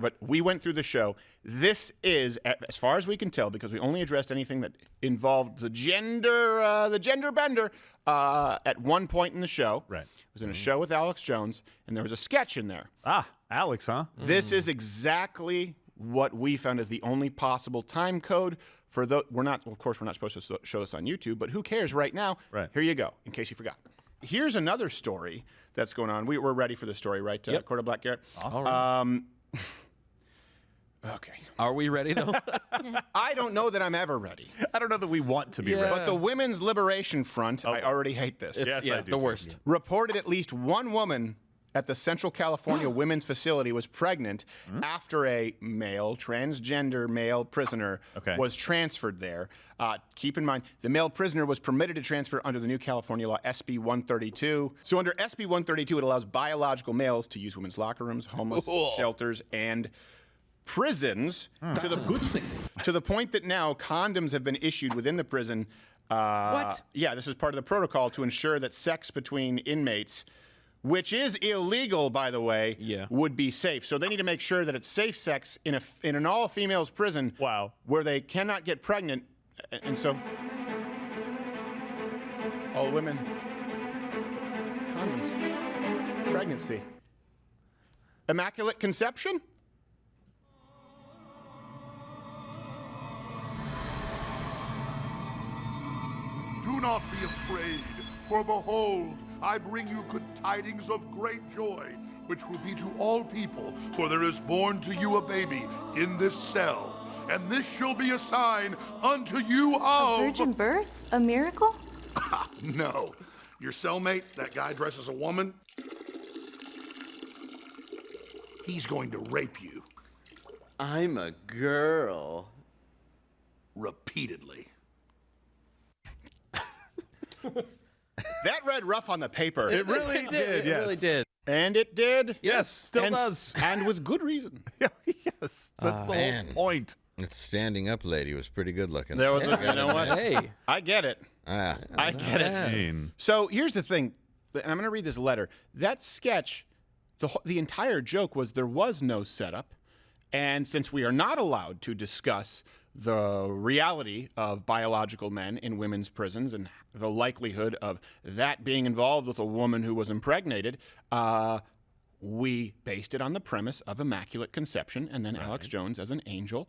but we went through the show. This is, as far as we can tell, because we only addressed anything that involved the gender bender at one point in the show. Right. It was in a show with Alex Jones, and there was a sketch in there. Ah, Alex, huh? This is exactly what we found as the only possible time code for the. Of course, we're not supposed to show this on YouTube, but who cares right now? Right. Here you go, in case you forgot. Here's another story that's going on. We're ready for the story, right? Yep. Corda Black Garrett? Awesome. Okay. Are we ready, though? I don't know that I'm ever ready. I don't know that we want to be ready. But the Women's Liberation Front, I already hate this, Yes, I do the too. worst. reported at least one woman at the Central California Women's Facility was pregnant after a transgender male prisoner was transferred there. Keep in mind, the male prisoner was permitted to transfer under the new California law, SB 132. So under SB 132, it allows biological males to use women's locker rooms, homeless shelters, and prisons to the point that now condoms have been issued within the prison. What? Yeah, this is part of the protocol to ensure that sex between inmates, which is illegal, by the way, would be safe. So they need to make sure that it's safe sex in an all-females prison where they cannot get pregnant. And so all women, condoms, pregnancy, immaculate conception? Do not be afraid, for behold, I bring you good tidings of great joy, which will be to all people, for there is born to you a baby in this cell. And this shall be a sign unto you of... A virgin birth? A miracle? No. Your cellmate, that guy dressed as a woman, he's going to rape you. I'm a girl. Repeatedly. That read rough on the paper. It really did, It really did. And it did. Yes, still does. And with good reason. Yes, that's the man. whole point. That standing up lady was pretty good looking. There was you know what? Hey. I get it. I get it. Insane. So here's the thing, and I'm going to read this letter. That sketch, the entire joke was there was no setup, and since we are not allowed to discuss the reality of biological men in women's prisons and the likelihood of that being involved with a woman who was impregnated, we based it on the premise of immaculate conception and then Alex Jones as an angel.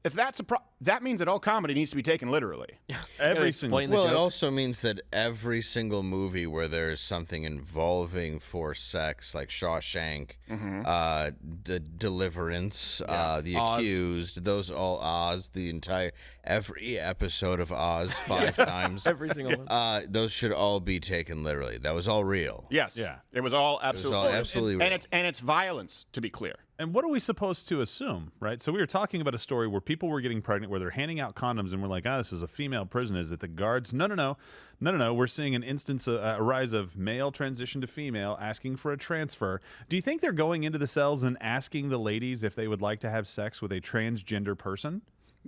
If that's that means that all comedy needs to be taken literally. Every single. Well, it also means that every single movie where there's something involving forced sex, like Shawshank, The Deliverance, The Oz. Accused, those all Oz, every episode of Oz 5 times. Every single one. Those should all be taken literally. That was all real. Yes. Yeah. It was all absolutely. absolutely real. And it's violence, to be clear. And what are we supposed to assume, right? So we were talking about a story where people were getting pregnant, where they're handing out condoms, and we're like, this is a female prison. Is it the guards? No. We're seeing an instance, a rise of male transition to female, asking for a transfer. Do you think they're going into the cells and asking the ladies if they would like to have sex with a transgender person?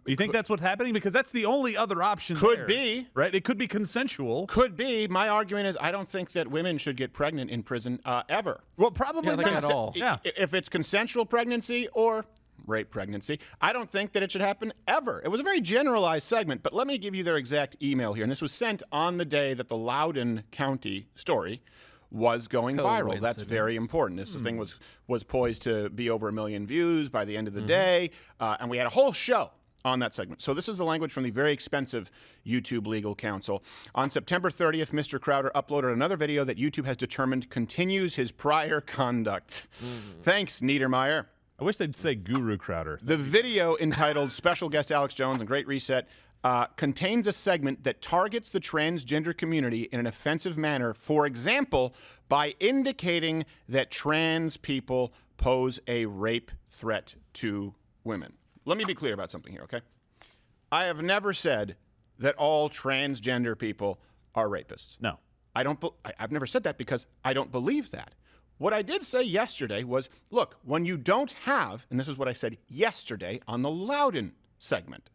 Do you think that's what's happening? Because that's the only other option. Could there, be. right? It could be consensual. Could be. My argument is I don't think that women should get pregnant in prison ever. Well, probably like not at all. Yeah. If it's consensual pregnancy or rape pregnancy, I don't think that it should happen ever. It was a very generalized segment, but let me give you their exact email here. And this was sent on the day that the Loudoun County story was going viral. That's very important. This thing was poised to be over 1 million views by the end of the day, and we had a whole show on that segment. So this is the language from the very expensive YouTube legal counsel. On September 30th, Mr. Crowder uploaded another video that YouTube has determined continues his prior conduct. Thanks, Niedermeyer. I wish they'd say Guru Crowder. The video, entitled Special Guest Alex Jones and Great Reset, contains a segment that targets the transgender community in an offensive manner, for example, by indicating that trans people pose a rape threat to women. Let me be clear about something here, okay? I have never said that all transgender people are rapists. No. I've never said that because I don't believe that. What I did say yesterday was, look, when you don't have, and this is what I said yesterday on the Loudoun segment,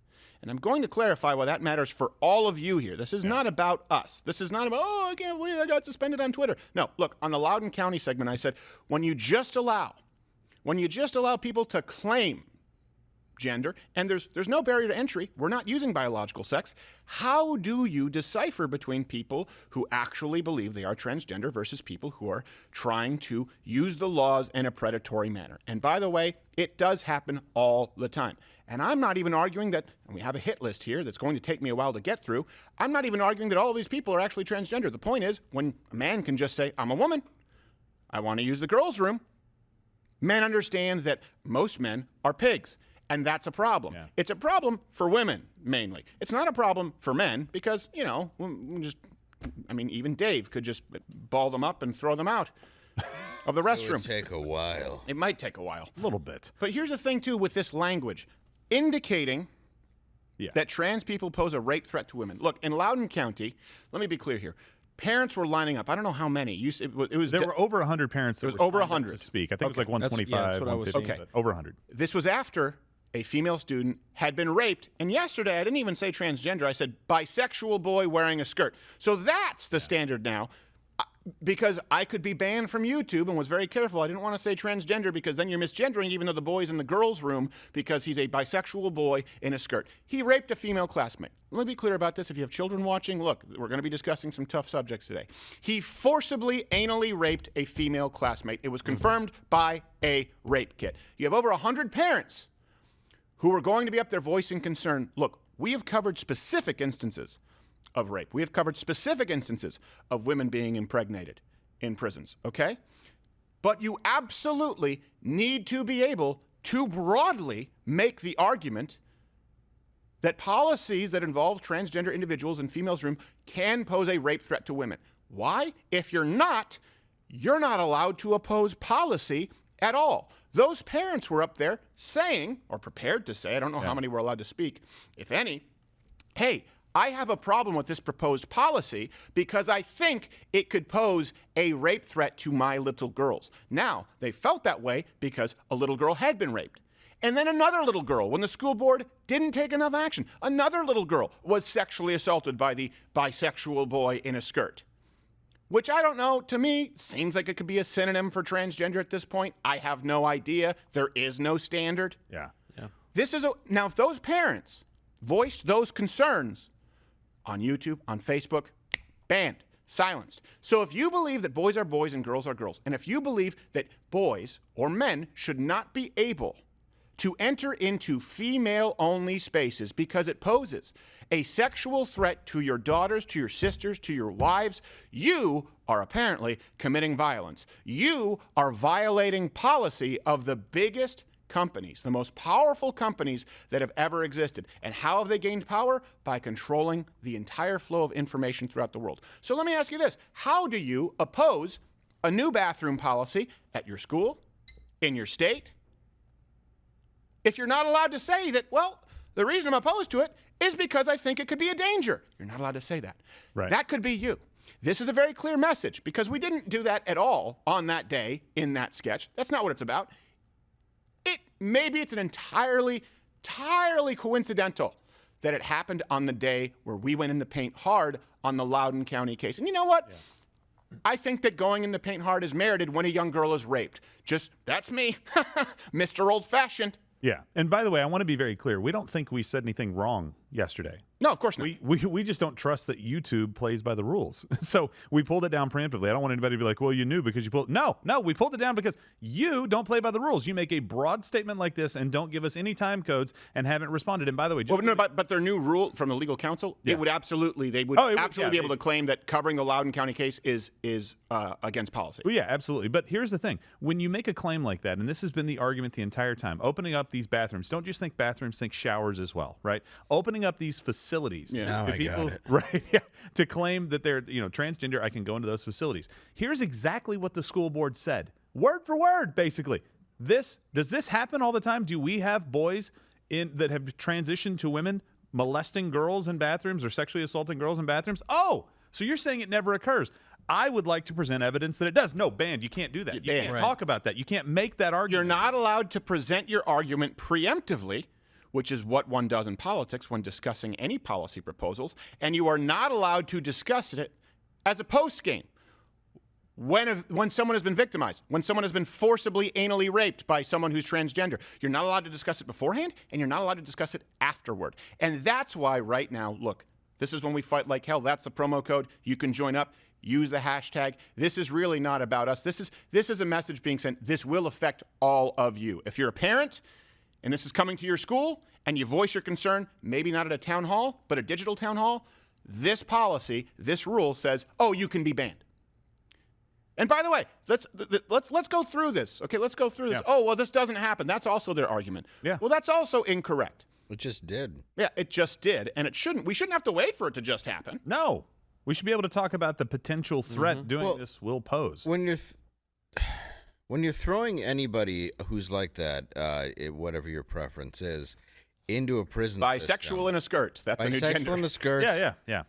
And I'm going to clarify why that matters for all of you here. This is not about us. This is not about, oh, I can't believe I got suspended on Twitter. No, look, on the Loudoun County segment, I said, when you just allow people to claim gender, and there's no barrier to entry, we're not using biological sex, how do you decipher between people who actually believe they are transgender versus people who are trying to use the laws in a predatory manner? And by the way, it does happen all the time. And I'm not even arguing that, and we have a hit list here that's going to take me a while to get through, I'm not even arguing that all of these people are actually transgender. The point is, when a man can just say, I'm a woman, I want to use the girls' room, men understand that most men are pigs. And that's a problem. Yeah. It's a problem for women, mainly. It's not a problem for men because, even Dave could just ball them up and throw them out of the restroom. It would take a while. It might take a while. A little bit. But here's the thing, too, with this language. Indicating that trans people pose a rape threat to women. Look, in Loudoun County, let me be clear here. Parents were lining up. I don't know how many. There were over 100 parents that were over 100 to speak. I think it was like 125, 150, but over 100. This was after a female student had been raped. And yesterday, I didn't even say transgender. I said bisexual boy wearing a skirt. So that's the standard now. Because I could be banned from YouTube and was very careful. I didn't want to say transgender because then you're misgendering even though the boy's in the girls' room because he's a bisexual boy in a skirt. He raped a female classmate. Let me be clear about this. If you have children watching, look, we're going to be discussing some tough subjects today. He forcibly anally raped a female classmate. It was confirmed by a rape kit. You have over 100 parents who are going to be up there voicing concern. Look, we have covered specific instances of rape. We have covered specific instances of women being impregnated in prisons, okay? But you absolutely need to be able to broadly make the argument that policies that involve transgender individuals in females' room can pose a rape threat to women. Why? If you're not allowed to oppose policy at all. Those parents were up there saying, or prepared to say, I don't know how many were allowed to speak, if any, hey, I have a problem with this proposed policy because I think it could pose a rape threat to my little girls. Now, they felt that way because a little girl had been raped. And then another little girl, when the school board didn't take enough action, another little girl was sexually assaulted by the bisexual boy in a skirt. Which I don't know, to me, seems like it could be a synonym for transgender at this point. I have no idea. There is no standard. Yeah. Now, if those parents voiced those concerns on YouTube, on Facebook, banned, silenced. So if you believe that boys are boys and girls are girls, and if you believe that boys or men should not be able to enter into female-only spaces because it poses a sexual threat to your daughters, to your sisters, to your wives, you are apparently committing violence. You are violating policy of the biggest companies, the most powerful companies that have ever existed. And how have they gained power? By controlling the entire flow of information throughout the world. So let me ask you this. How do you oppose a new bathroom policy at your school, in your state, if you're not allowed to say that, well, the reason I'm opposed to it is because I think it could be a danger? You're not allowed to say that. Right. That could be you. This is a very clear message because we didn't do that at all on that day in that sketch. That's not what it's about. Maybe it's an entirely coincidental that it happened on the day where we went in the paint hard on the Loudoun County case. And you know what? Yeah. I think that going in the paint hard is merited when a young girl is raped. That's me, Mr. Old-Fashioned. Yeah. And by the way, I want to be very clear. We don't think we said anything wrong yesterday. No, of course not. We just don't trust that YouTube plays by the rules. So we pulled it down preemptively. I don't want anybody to be like, well, you knew because you pulled. No, we pulled it down because you don't play by the rules. You make a broad statement like this and don't give us any time codes and haven't responded. And by the way, but their new rule from the legal counsel, they would absolutely be able to claim that covering the Loudoun County case is against policy. Well, yeah, absolutely. But here's the thing. When you make a claim like that, and this has been the argument the entire time, opening up these bathrooms, don't just think bathrooms, think showers as well, right? Opening up these facilities. Now I got it. Right, yeah, to claim that they're transgender, I can go into those facilities. Here's exactly what the school board said, word for word, basically. Does this happen all the time? Do we have boys that have transitioned to women molesting girls in bathrooms or sexually assaulting girls in bathrooms? Oh, so you're saying it never occurs? I would like to present evidence that it does. No, banned. You can't do that. You can't talk about that. You can't make that argument. You're not allowed to present your argument preemptively which is what one does in politics when discussing any policy proposals, and you are not allowed to discuss it as a post-game. When someone has been victimized, when someone has been forcibly anally raped by someone who's transgender, you're not allowed to discuss it beforehand, and you're not allowed to discuss it afterward. And that's why right now, look, this is when we fight like hell. That's the promo code. You can join up. Use the hashtag. This is really not about us. This is a message being sent. This will affect all of you. If you're a parent and this is coming to your school and you voice your concern, maybe not at a town hall, but a digital town hall, this policy, this rule says, oh, you can be banned. And by the way, let's go through this. Okay, let's go through this. Yeah. Oh, well, this doesn't happen. That's also their argument. Yeah. Well, that's also incorrect. It just did. Yeah, it just did, and it shouldn't. We shouldn't have to wait for it to just happen. No. We should be able to talk about the potential threat doing this will pose. When you're throwing anybody who's like that, whatever your preference is, into a prison bisexual system, in a skirt. That's a new gender. Bisexual in a skirt. Yeah.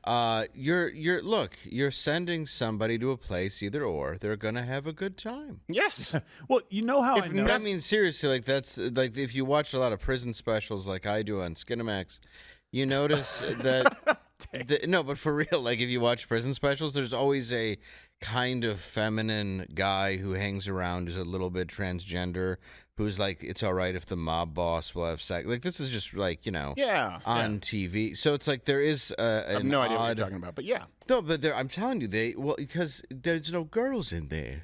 You're sending somebody to a place either or. They're gonna have a good time. Yes. Well, you know how I know. But I mean, seriously, like that's like if you watch a lot of prison specials, like I do on Skinamax, you notice that. No, but for real, like if you watch prison specials, there's always a kind of feminine guy who hangs around who's a little bit transgender, who's like, it's all right if the mob boss will have sex. Like this is just like, on TV. So it's like there is I have no idea what you're talking about, but yeah. No, but I'm telling you, because there's no girls in there.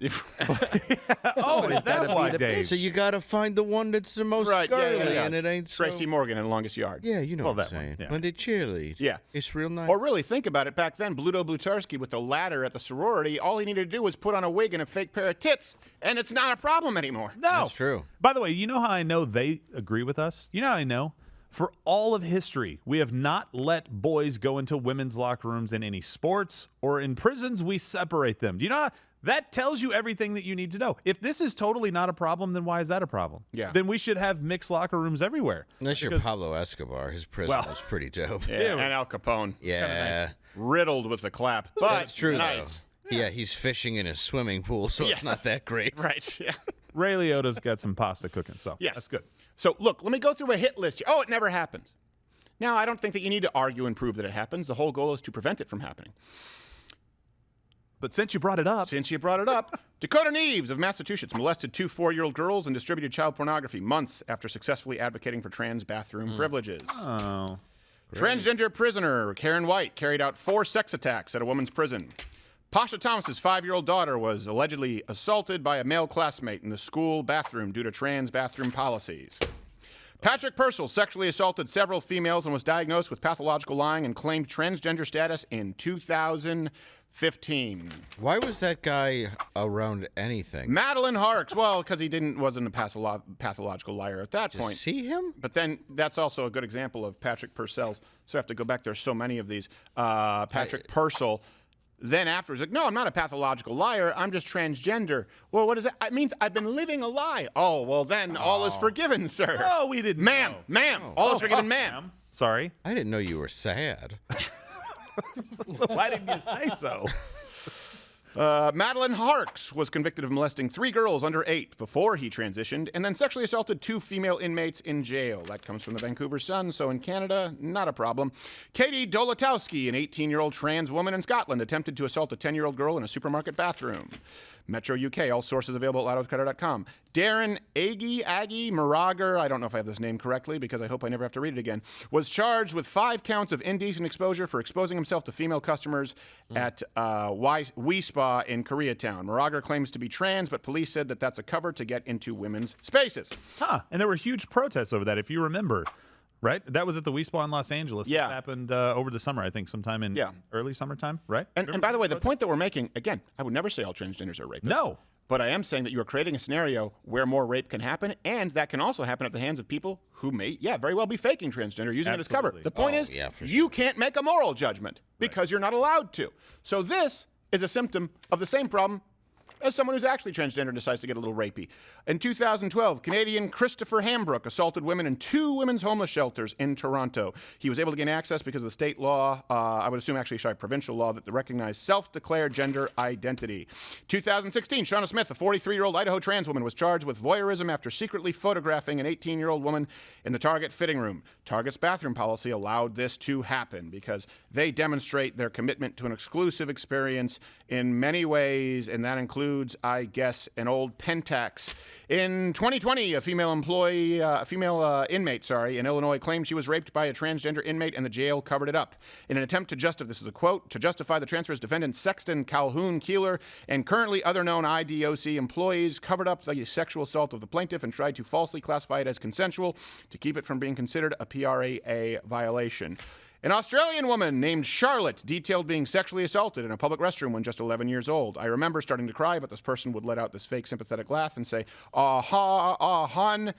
Oh, is that why, Dave? So you got to find the one that's the most girly, and it ain't Tracy Morgan in Longest Yard. Yeah, you know what I'm saying. Yeah. When they cheerlead. Yeah. It's real nice. Or really, think about it. Back then, Bluto Blutarski with the ladder at the sorority, all he needed to do was put on a wig and a fake pair of tits, and it's not a problem anymore. No. That's true. By the way, you know how I know they agree with us? You know how I know? For all of history, we have not let boys go into women's locker rooms in any sports, or in prisons, we separate them. Do you know how? That tells you everything that you need to know. If this is totally not a problem, then why is that a problem? Yeah. Then we should have mixed locker rooms everywhere. Unless you're Pablo Escobar. His prison was pretty dope. Yeah, and Al Capone. Yeah. Nice. Riddled with the clap. But That's true, nice. Though. Yeah, he's fishing in a swimming pool, so it's not that great. Right, yeah. Ray Liotta's got some pasta cooking, so that's good. So, look, let me go through a hit list here. Oh, it never happened. Now, I don't think that you need to argue and prove that it happens. The whole goal is to prevent it from happening. But since you brought it up. Dakota Neves of Massachusetts molested 2 4-year-old girls and distributed child pornography months after successfully advocating for trans bathroom privileges. Oh. Great. Transgender prisoner Karen White carried out 4 sex attacks at a woman's prison. Pasha Thomas's 5-year-old daughter was allegedly assaulted by a male classmate in the school bathroom due to trans bathroom policies. Patrick Purcell sexually assaulted several females and was diagnosed with pathological lying and claimed transgender status in 2015. Why was that guy around anything? Madeline Harks, well, because he wasn't a pathological liar at that point. See him? But then that's also a good example of Patrick Purcell's. So I have to go back. There's so many of these. Patrick Purcell. Then afterwards, like, no, I'm not a pathological liar. I'm just transgender. Well, what is that? It means I've been living a lie. Oh, well, then all is forgiven, sir. No, we didn't. Ma'am, all is forgiven, ma'am. Sorry. I didn't know you were sad. Why didn't you say so? Madeline Harks was convicted of molesting 3 girls under 8 before he transitioned, and then sexually assaulted 2 female inmates in jail. That comes from the Vancouver Sun, so in Canada, not a problem. Katie Dolatowski, an 18-year-old trans woman in Scotland, attempted to assault a 10-year-old girl in a supermarket bathroom. Metro UK, all sources available at loudwithcreditor.com. Darren Aggie Morager, I don't know if I have this name correctly because I hope I never have to read it again, was charged with 5 counts of indecent exposure for exposing himself to female customers at Wi Spa in Koreatown. Morager claims to be trans, but police said that that's a cover to get into women's spaces. And there were huge protests over that, if you remember. Right? That was at the Wi Spa in Los Angeles. Yeah. That happened over the summer, I think, sometime in early summertime, right? And by the way, the point that we're making, again, I would never say all transgenders are rapists. No. But I am saying that you are creating a scenario where more rape can happen, and that can also happen at the hands of people who may, very well be faking transgender, using it as cover. The point is, you can't make a moral judgment because you're not allowed to. So this is a symptom of the same problem as someone who's actually transgender and decides to get a little rapey. In 2012, Canadian Christopher Hambrook assaulted women in 2 women's homeless shelters in Toronto. He was able to gain access because of the state law, I would assume actually, provincial law that recognized self-declared gender identity. 2016, Shauna Smith, a 43-year-old Idaho trans woman, was charged with voyeurism after secretly photographing an 18-year-old woman in the Target fitting room. Target's bathroom policy allowed this to happen because they demonstrate their commitment to an exclusive experience in many ways, and that includes, I guess, an old Pentax. In 2020, a female inmate in Illinois claimed she was raped by a transgender inmate, and the jail covered it up. In an attempt to this is a quote, to justify the transfer's defendant Sexton Calhoun Keeler and currently other known IDOC employees covered up the sexual assault of the plaintiff and tried to falsely classify it as consensual to keep it from being considered a PRAA violation. An Australian woman named Charlotte detailed being sexually assaulted in a public restroom when just 11 years old. I remember starting to cry, but this person would let out this fake sympathetic laugh and say, hon,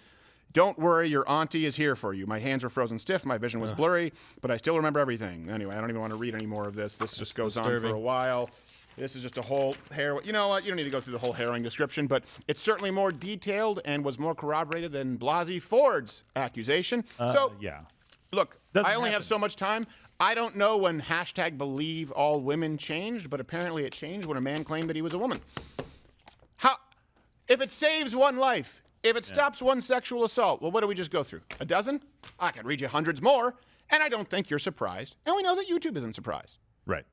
don't worry, your auntie is here for you. My hands were frozen stiff, my vision was blurry, but I still remember everything. Anyway, I don't even want to read any more of this. This just goes on for a while. This is just a whole You know what? You don't need to go through the whole harrowing description, but it's certainly more detailed and was more corroborated than Blasey Ford's accusation. Yeah. Look, Doesn't I only have happen. so much time. I don't know when #BelieveAllWomen changed, but apparently it changed when a man claimed that he was a woman. If it saves one life, if it stops one sexual assault, well, what do we just go through? A dozen? I could read you hundreds more, and I don't think you're surprised. And we know that YouTube isn't surprised. Right.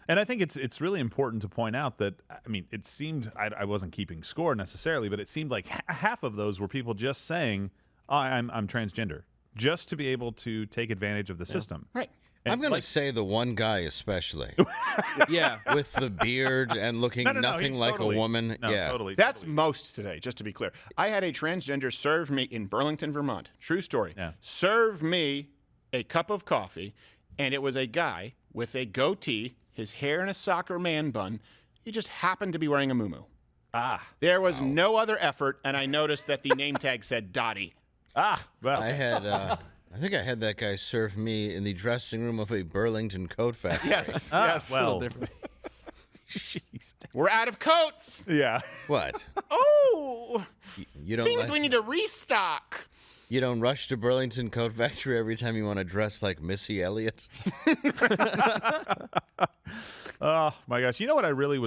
And I think it's really important to point out that, I mean, it seemed, I wasn't keeping score necessarily, but it seemed like half of those were people just saying, I'm transgender, just to be able to take advantage of the system. Right. I'm going to say the one guy especially. Yeah. With the beard and looking nothing he's like totally- a woman. No, yeah. totally. That's most today, just to be clear. I had a transgender serve me in Burlington, Vermont. True story. Yeah. Serve me a cup of coffee, and it was a guy with a goatee, his hair in a soccer man bun. He just happened to be wearing a muumuu. There was no other effort, and I noticed that the name tag said Dottie. Well, I think I had that guy serve me in the dressing room of a Burlington coat factory. Yes, yes. well, Jeez. We're out of coats. yeah. What? Oh, You don't seems like, we need to restock. you don't rush to Burlington Coat Factory every time you want to dress like Missy Elliott? Oh my gosh! You know what I really was